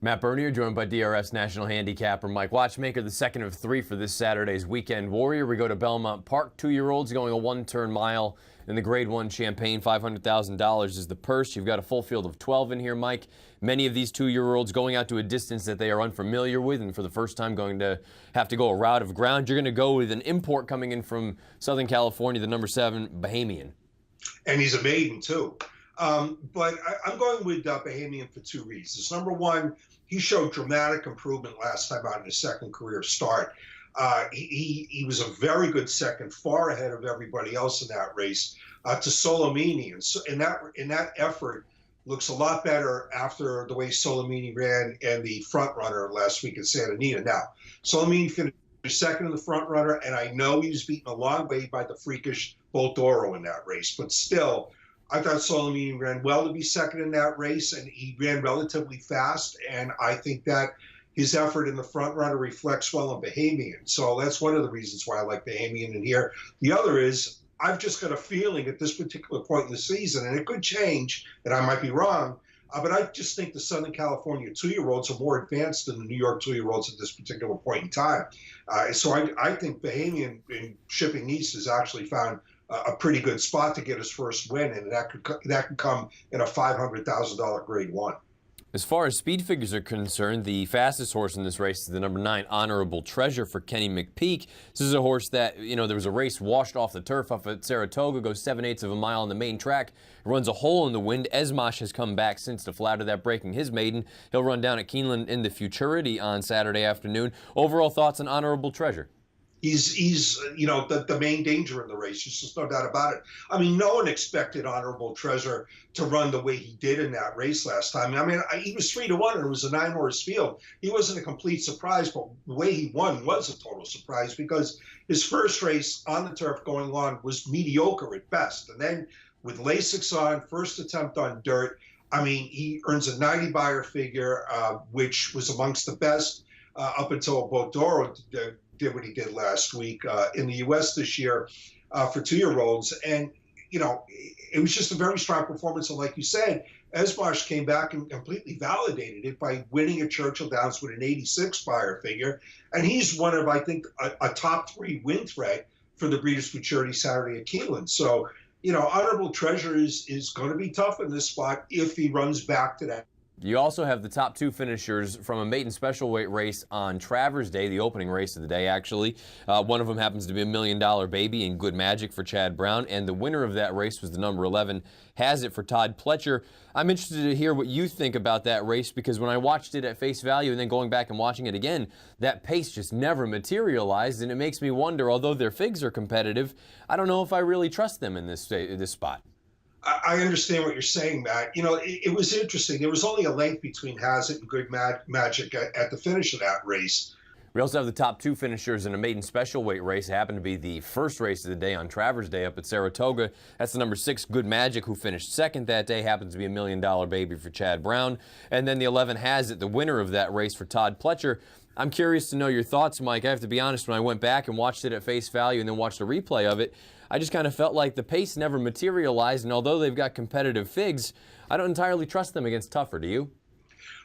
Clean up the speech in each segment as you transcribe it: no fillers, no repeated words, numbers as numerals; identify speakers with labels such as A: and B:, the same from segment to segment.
A: Matt Bernier, joined by DRF's national handicapper Mike Watchmaker, the second of three for this Saturday's Weekend Warrior. We go to Belmont Park. 2-year-olds going a one-turn mile in the Grade 1 Champagne. $500,000 is the purse. You've got a full field of 12 in here, Mike. Many of these 2-year-olds going out to a distance that they are unfamiliar with, and for the first time going to have to go a route of ground. You're going to go with an import coming in from Southern California, the number 7 Bahamian.
B: And he's a maiden, too. But I'm going with Bahamian for two reasons. Number one, he showed dramatic improvement last time out in his second career start. He was a very good second, far ahead of everybody else in that race to Solomini. And so in that effort, looks a lot better after the way Solomini ran and the front runner last week in Santa Anita. Now, Solomini finished second in the front runner, and I know he was beaten a long way by the freakish Boltoro in that race, but still, I thought Solomini ran well to be second in that race, and he ran relatively fast, and I think that his effort in the front runner reflects well on Bahamian. So that's one of the reasons why I like Bahamian in here. The other is, I've just got a feeling at this particular point in the season, and it could change, and I might be wrong, but I just think the Southern California 2-year-olds are more advanced than the New York 2-year-olds at this particular point in time. So I think Bahamian in Shipping East has actually found a pretty good spot to get his first win, and that could come in a $500,000 Grade 1.
A: As far as speed figures are concerned, the fastest horse in this race is the number 9 Honorable Treasure for Kenny McPeak. This is a horse that, there was a race washed off the turf off at Saratoga, goes 7/8 of a mile on the main track, runs a hole in the wind. Esmash has come back since to flatter that, breaking his maiden. He'll run down at Keeneland in the Futurity on Saturday afternoon. Overall thoughts on Honorable Treasure?
B: He's the main danger in the race. There's just no doubt about it. I mean, no one expected Honorable Treasure to run the way he did in that race last time. I mean, he was 3-1, and it was a 9-horse field. He wasn't a complete surprise, but the way he won was a total surprise because his first race on the turf going long was mediocre at best. And then with Lasix on, first attempt on dirt, I mean, he earns a 90 buyer figure, which was amongst the best up until Boltoro did what he did last week in the U.S. this year for 2-year-olds. And, it was just a very strong performance. And like you said, Esmash came back and completely validated it by winning at Churchill Downs with an 86 buyer figure. And he's one of, I think, a top 3 win threat for the Breeders' Futurity Saturday at Keeneland. So, Honorable Treasure is going to be tough in this spot if he runs back to that.
A: You also have the top 2 finishers from a maiden special weight race on Travers Day, the opening race of the day, actually. One of them happens to be $1 Million Baby in Good Magic for Chad Brown, and the winner of that race was the number 11 Has It for Todd Pletcher. I'm interested to hear what you think about that race, because when I watched it at face value and then going back and watching it again, that pace just never materialized, and it makes me wonder, although their figs are competitive, I don't know if I really trust them in this spot.
B: I understand what you're saying, Matt. It was interesting. There was only a length between Hazard and Good Magic at the finish of that race.
A: We also have the top 2 finishers in a maiden special weight race. It happened to be the first race of the day on Travers Day up at Saratoga. That's the number 6 Good Magic, who finished second that day. Happens to be $1 Million Baby for Chad Brown. And then the 11 Has It, the winner of that race for Todd Pletcher. I'm curious to know your thoughts, Mike. I have to be honest, when I went back and watched it at face value and then watched a replay of it, I just kind of felt like the pace never materialized, and although they've got competitive figs, I don't entirely trust them against tougher. Do you?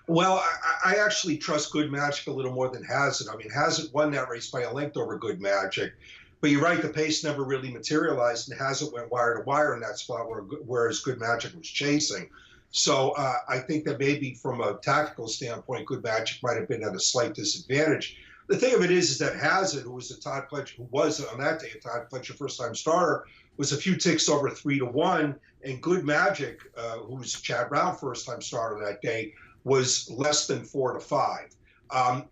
B: Well, I actually trust Good Magic a little more than Hazard. I mean, Hazard won that race by a length over Good Magic. But you're right, the pace never really materialized, and Hazard went wire to wire in that spot, whereas Good Magic was chasing. So I think that maybe from a tactical standpoint, Good Magic might have been at a slight disadvantage. The thing of it is that Hazard, who was on that day a Todd Pletcher first-time starter, was a few ticks over 3-1, and Good Magic, who was Chad Brown first-time starter that day, was less than 4-5.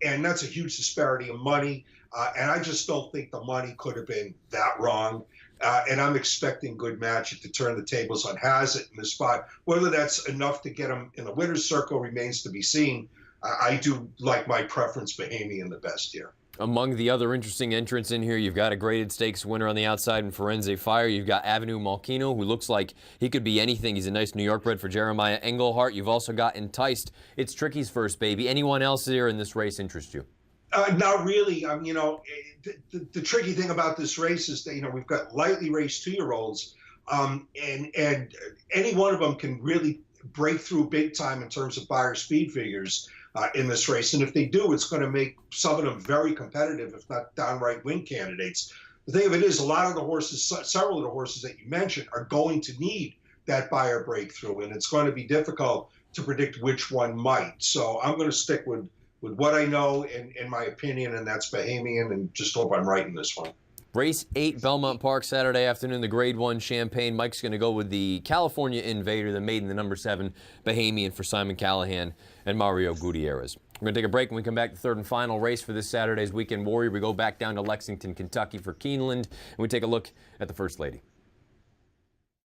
B: And that's a huge disparity in money, and I just don't think the money could have been that wrong. And I'm expecting Good Magic to turn the tables on Hazard in this spot. Whether that's enough to get him in the winner's circle remains to be seen. I do like my preference Bahamian the best here.
A: Among the other interesting entrants in here, you've got a graded stakes winner on the outside in Firenze Fire. You've got Avenue Malkino, who looks like he could be anything. He's a nice New York bred for Jeremiah Engelhart. You've also got Enticed. It's Tricky's first baby. Anyone else here in this race interest you?
B: Not really. The tricky thing about this race is that, we've got lightly raced 2-year-olds, and any one of them can really break through big time in terms of buyer speed figures. in this race. And if they do, it's going to make some of them very competitive, if not downright win candidates. The thing of it is, a lot of the horses, several of the horses that you mentioned, are going to need that buyer breakthrough, and it's going to be difficult to predict which one might. So I'm going to stick with what I know in my opinion, and that's Bahamian, and just hope I'm right in this one.
A: Race 8, Belmont Park, Saturday afternoon, the Grade 1 Champagne. Mike's going to go with the California Invader, the maiden, the number 7 Bahamian for Simon Callahan and Mario Gutierrez. We're going to take a break. When we come back, the third and final race for this Saturday's Weekend Warrior. We go back down to Lexington, Kentucky for Keeneland, and we take a look at the First Lady.